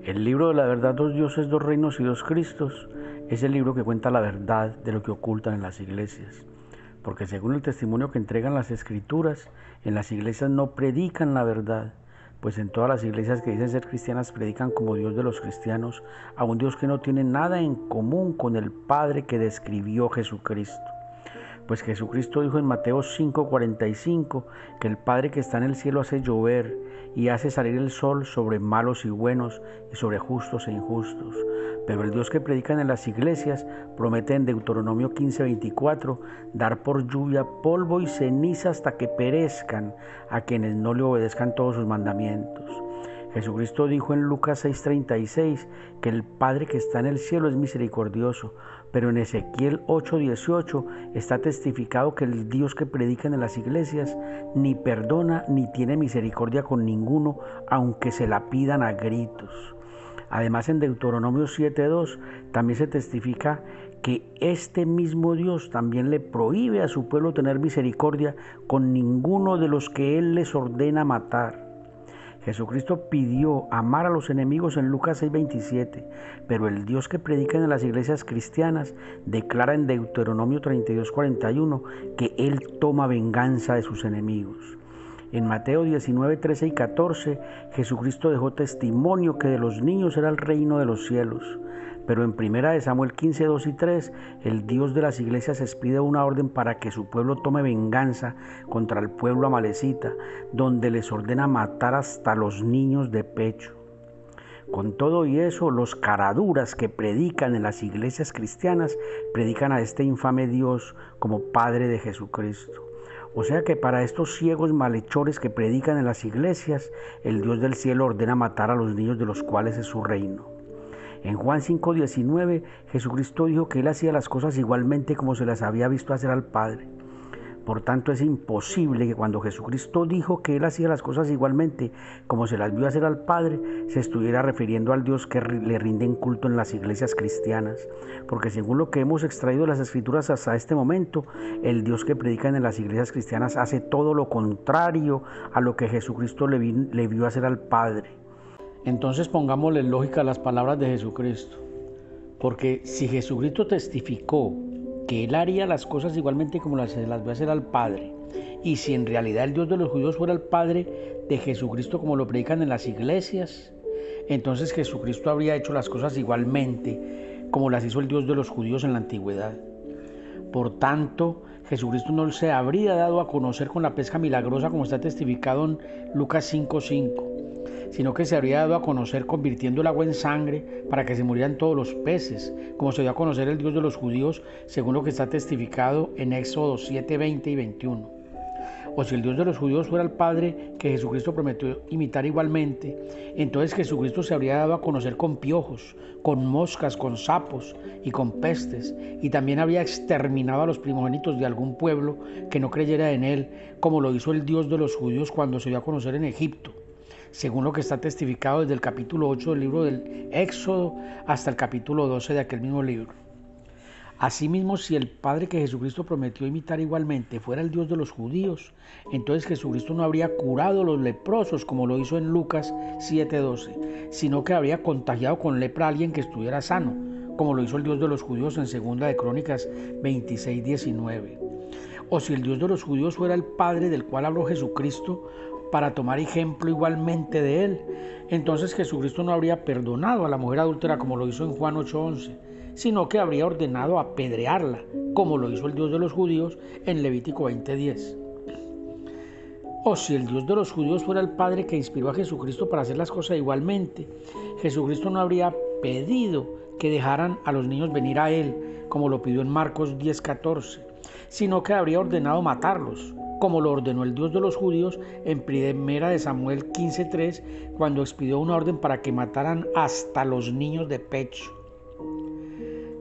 El libro de la verdad, dos dioses, dos reinos y dos Cristos, es el libro que cuenta la verdad de lo que ocultan en las iglesias. Porque según el testimonio que entregan las escrituras, en las iglesias no predican la verdad, pues en todas las iglesias que dicen ser cristianas predican como Dios de los cristianos, a un Dios que no tiene nada en común con el Padre que describió Jesucristo. Pues Jesucristo dijo en Mateo 5:45 que el Padre que está en el cielo hace llover y hace salir el sol sobre malos y buenos y sobre justos e injustos. Pero el Dios que predican en las iglesias promete en Deuteronomio 15:24 dar por lluvia polvo y ceniza hasta que perezcan a quienes no le obedezcan todos sus mandamientos. Jesucristo dijo en Lucas 6:36 que el Padre que está en el cielo es misericordioso, pero en Ezequiel 8:18 está testificado que el Dios que predican en las iglesias ni perdona ni tiene misericordia con ninguno, aunque se la pidan a gritos. Además, en Deuteronomio 7:2 también se testifica que este mismo Dios también le prohíbe a su pueblo tener misericordia con ninguno de los que Él les ordena matar. Jesucristo pidió amar a los enemigos en Lucas 6:27, pero el Dios que predican en las iglesias cristianas declara en Deuteronomio 32:41 que Él toma venganza de sus enemigos. En Mateo 19:13 y 14, Jesucristo dejó testimonio que de los niños era el reino de los cielos. Pero en 1 Samuel 15:2 y 3, el Dios de las iglesias expide una orden para que su pueblo tome venganza contra el pueblo amalecita, donde les ordena matar hasta los niños de pecho. Con todo y eso, los caraduras que predican en las iglesias cristianas predican a este infame Dios como Padre de Jesucristo. O sea que para estos ciegos malhechores que predican en las iglesias, el Dios del cielo ordena matar a los niños de los cuales es su reino. En Juan 5:19, Jesucristo dijo que Él hacía las cosas igualmente como se las había visto hacer al Padre. Por tanto, es imposible que cuando Jesucristo dijo que Él hacía las cosas igualmente como se las vio hacer al Padre, se estuviera refiriendo al Dios que le rinden culto en las iglesias cristianas. Porque según lo que hemos extraído de las Escrituras hasta este momento, el Dios que predican en las iglesias cristianas hace todo lo contrario a lo que Jesucristo le vio hacer al Padre. Entonces pongámosle lógica a las palabras de Jesucristo. Porque si Jesucristo testificó que Él haría las cosas igualmente como se las vio hacer al Padre, y si en realidad el Dios de los judíos fuera el Padre de Jesucristo como lo predican en las iglesias, entonces Jesucristo habría hecho las cosas igualmente como las hizo el Dios de los judíos en la antigüedad. Por tanto, Jesucristo no se habría dado a conocer con la pesca milagrosa como está testificado en Lucas 5:5, sino que se habría dado a conocer convirtiendo el agua en sangre para que se murieran todos los peces, como se dio a conocer el Dios de los judíos, según lo que está testificado en Éxodo 7:20 y 21. O si el Dios de los judíos fuera el Padre que Jesucristo prometió imitar igualmente, entonces Jesucristo se habría dado a conocer con piojos, con moscas, con sapos y con pestes, y también habría exterminado a los primogénitos de algún pueblo que no creyera en Él, como lo hizo el Dios de los judíos cuando se dio a conocer en Egipto, según lo que está testificado desde el capítulo 8 del libro del Éxodo hasta el capítulo 12 de aquel mismo libro. Asimismo, si el Padre que Jesucristo prometió imitar igualmente fuera el Dios de los judíos, entonces Jesucristo no habría curado a los leprosos como lo hizo en Lucas 7:12, sino que habría contagiado con lepra a alguien que estuviera sano, como lo hizo el Dios de los judíos en 2 de Crónicas 26:19. O si el Dios de los judíos fuera el Padre del cual habló Jesucristo, para tomar ejemplo igualmente de Él, entonces Jesucristo no habría perdonado a la mujer adúltera como lo hizo en Juan 8:11, sino que habría ordenado apedrearla, como lo hizo el Dios de los judíos en Levítico 20:10. O si el Dios de los judíos fuera el Padre que inspiró a Jesucristo para hacer las cosas igualmente, Jesucristo no habría pedido que dejaran a los niños venir a Él, como lo pidió en Marcos 10:14, sino que habría ordenado matarlos, como lo ordenó el Dios de los judíos en 1 Samuel 15:3, cuando expidió una orden para que mataran hasta los niños de pecho.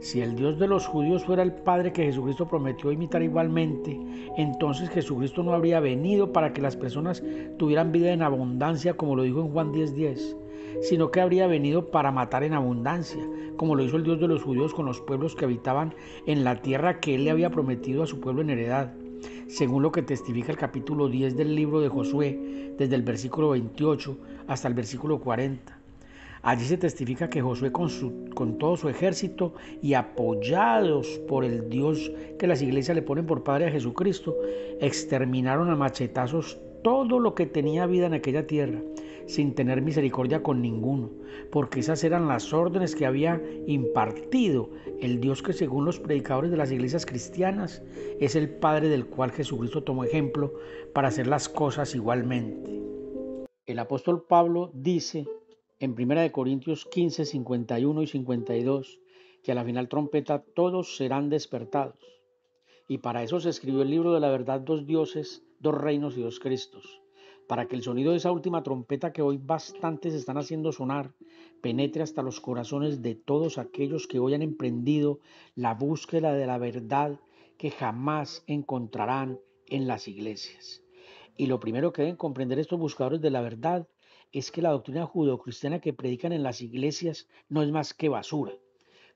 Si el Dios de los judíos fuera el Padre que Jesucristo prometió imitar igualmente, entonces Jesucristo no habría venido para que las personas tuvieran vida en abundancia, como lo dijo en Juan 10:10, sino que habría venido para matar en abundancia, como lo hizo el Dios de los judíos con los pueblos que habitaban en la tierra que Él le había prometido a su pueblo en heredad, según lo que testifica el capítulo 10 del libro de Josué, desde el versículo 28 hasta el versículo 40. Allí se testifica que Josué con todo su ejército y apoyados por el Dios que las iglesias le ponen por Padre a Jesucristo, exterminaron a machetazos todo lo que tenía vida en aquella tierra, sin tener misericordia con ninguno, porque esas eran las órdenes que había impartido el Dios que, según los predicadores de las iglesias cristianas, es el Padre del cual Jesucristo tomó ejemplo para hacer las cosas igualmente. El apóstol Pablo dice en 1 Corintios 15, 51 y 52 que a la final trompeta todos serán despertados. Y para eso se escribió el libro de la verdad, dos dioses, dos reinos y dos Cristos, para que el sonido de esa última trompeta que hoy bastantes están haciendo sonar penetre hasta los corazones de todos aquellos que hoy han emprendido la búsqueda de la verdad que jamás encontrarán en las iglesias. Y lo primero que deben comprender estos buscadores de la verdad es que la doctrina judeocristiana que predican en las iglesias no es más que basura,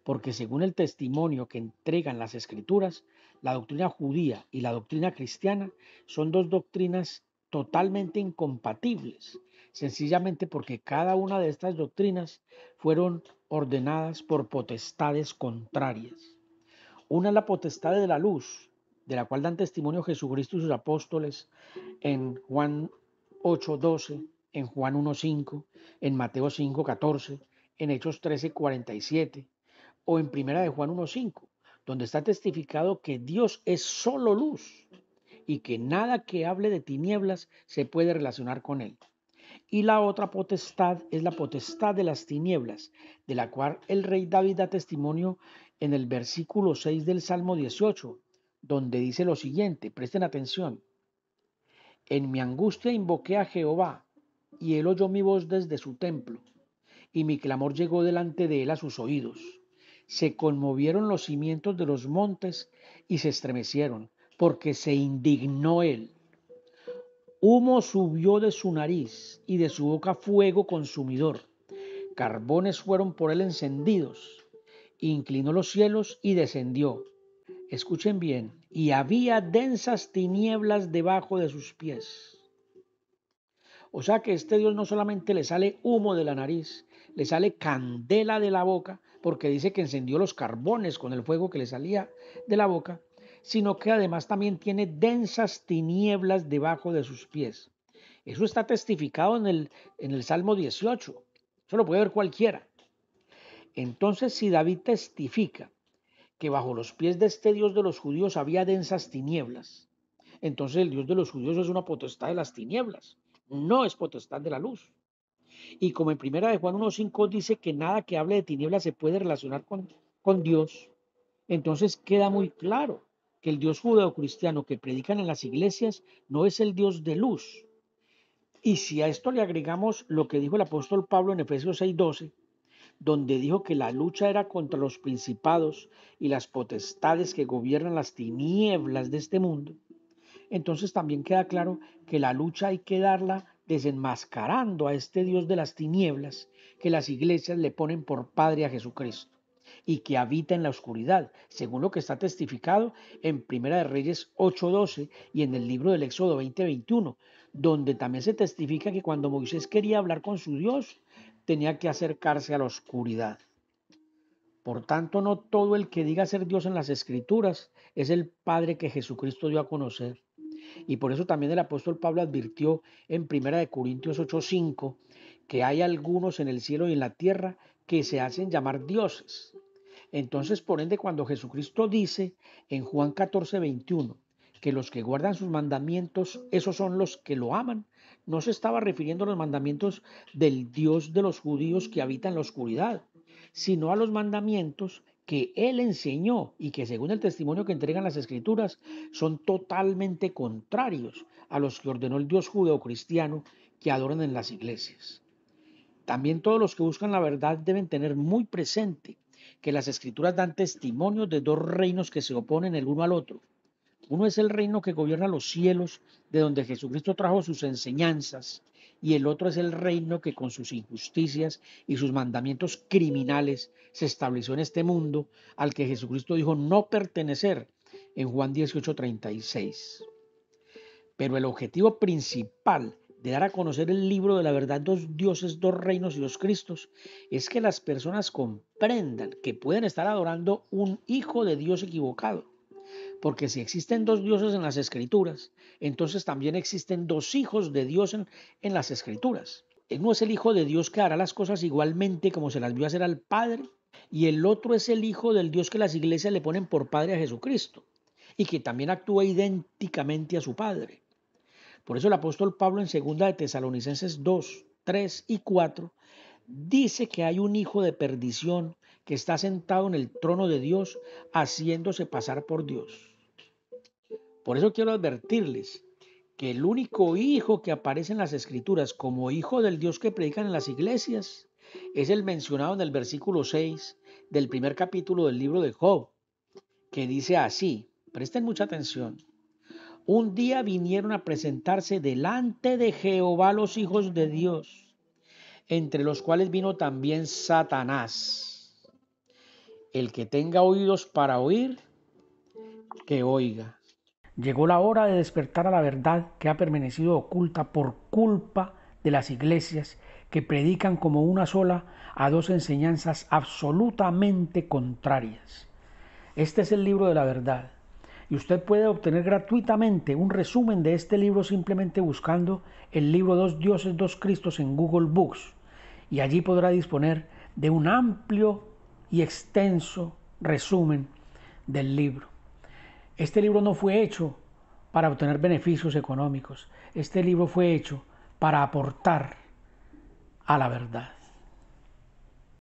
porque según el testimonio que entregan las escrituras, la doctrina judía y la doctrina cristiana son dos doctrinas totalmente incompatibles, sencillamente porque cada una de estas doctrinas fueron ordenadas por potestades contrarias. Una es la potestad de la luz, de la cual dan testimonio Jesucristo y sus apóstoles en Juan 8:12, en Juan 1:5, en Mateo 5:14, en Hechos 13:47 o en Primera de Juan 1:5, donde está testificado que Dios es solo luz y que nada que hable de tinieblas se puede relacionar con él. Y la otra potestad es la potestad de las tinieblas, de la cual el rey David da testimonio en el versículo 6 del Salmo 18, donde dice lo siguiente, presten atención: en mi angustia invoqué a Jehová, y él oyó mi voz desde su templo, y mi clamor llegó delante de él a sus oídos. Se conmovieron los cimientos de los montes y se estremecieron, porque se indignó él. Humo subió de su nariz y de su boca fuego consumidor. Carbones fueron por él encendidos. Inclinó los cielos y descendió. Escuchen bien, y había densas tinieblas debajo de sus pies. O sea que este Dios no solamente le sale humo de la nariz, le sale candela de la boca, porque dice que encendió los carbones con el fuego que le salía de la boca, sino que además también tiene densas tinieblas debajo de sus pies. Eso está testificado en el Salmo 18. Eso lo puede ver cualquiera. Entonces, si David testifica que bajo los pies de este Dios de los judíos había densas tinieblas, entonces el Dios de los judíos es una potestad de las tinieblas, no es potestad de la luz. Y como en primera de Juan 1:5 dice que nada que hable de tinieblas se puede relacionar con Dios, entonces queda muy claro que el Dios judeocristiano que predican en las iglesias no es el Dios de luz. Y si a esto le agregamos lo que dijo el apóstol Pablo en Efesios 6:12, donde dijo que la lucha era contra los principados y las potestades que gobiernan las tinieblas de este mundo, entonces también queda claro que la lucha hay que darla desenmascarando a este Dios de las tinieblas que las iglesias le ponen por Padre a Jesucristo y que habita en la oscuridad, según lo que está testificado en Primera de Reyes 8:12 y en el libro del Éxodo 20:21, donde también se testifica que cuando Moisés quería hablar con su Dios, tenía que acercarse a la oscuridad. Por tanto, no todo el que diga ser Dios en las Escrituras es el Padre que Jesucristo dio a conocer. Y por eso también el apóstol Pablo advirtió en 1 Corintios 8:5 que hay algunos en el cielo y en la tierra que se hacen llamar dioses. Entonces, por ende, cuando Jesucristo dice en Juan 14:21 que los que guardan sus mandamientos, esos son los que lo aman, no se estaba refiriendo a los mandamientos del Dios de los judíos que habita en la oscuridad, sino a los mandamientos que él enseñó y que, según el testimonio que entregan las escrituras, son totalmente contrarios a los que ordenó el Dios judeocristiano que adoran en las iglesias. También todos los que buscan la verdad deben tener muy presente que las escrituras dan testimonio de dos reinos que se oponen el uno al otro. Uno es el reino que gobierna los cielos, de donde Jesucristo trajo sus enseñanzas, y el otro es el reino que con sus injusticias y sus mandamientos criminales se estableció en este mundo, al que Jesucristo dijo no pertenecer en Juan 18:36. Pero el objetivo principal de dar a conocer el libro de la verdad, dos dioses, dos reinos y dos Cristos, es que las personas comprendan que pueden estar adorando un hijo de Dios equivocado. Porque si existen dos dioses en las escrituras, entonces también existen dos hijos de Dios en las escrituras. Uno es el hijo de Dios que hará las cosas igualmente como se las vio hacer al Padre, y el otro es el hijo del Dios que las iglesias le ponen por Padre a Jesucristo, y que también actúa idénticamente a su Padre. Por eso el apóstol Pablo en 2 de Tesalonicenses 2, 3 y 4 dice que hay un hijo de perdición que está sentado en el trono de Dios haciéndose pasar por Dios. Por eso quiero advertirles que el único hijo que aparece en las escrituras como hijo del Dios que predican en las iglesias es el mencionado en el versículo 6 del primer capítulo del libro de Job, que dice así, presten mucha atención. Un día vinieron a presentarse delante de Jehová los hijos de Dios, entre los cuales vino también Satanás. El que tenga oídos para oír, que oiga. Llegó la hora de despertar a la verdad que ha permanecido oculta por culpa de las iglesias que predican como una sola a dos enseñanzas absolutamente contrarias. Este es el libro de la verdad. Y usted puede obtener gratuitamente un resumen de este libro simplemente buscando el libro Dos Dioses, Dos Cristos en Google Books. Y allí podrá disponer de un amplio y extenso resumen del libro. Este libro no fue hecho para obtener beneficios económicos. Este libro fue hecho para aportar a la verdad.